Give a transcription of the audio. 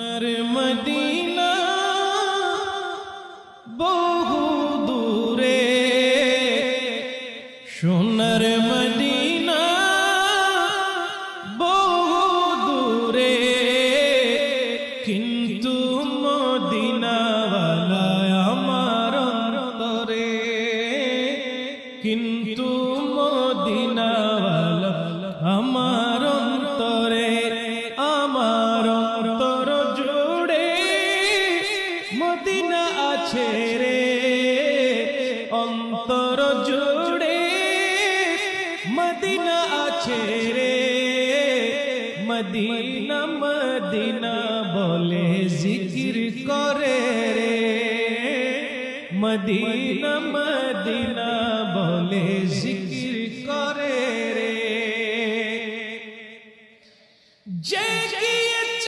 সোনার মদিনা বহু দূরে, সোনার মদিনা বহু দূরে, কিন্তু মদিনাওয়ালা আমার অন্তরে, কিন্তু মদিনাওয়ালা আমার অন্তরে, আমার অন্তর জুড়ে মদিনা আছে রে, অন্তর জুড়ে মদিনা আছে রে, মদিনা মদিনা বলে জিকির করে রে, মদিনা মদিনা বলে জিকির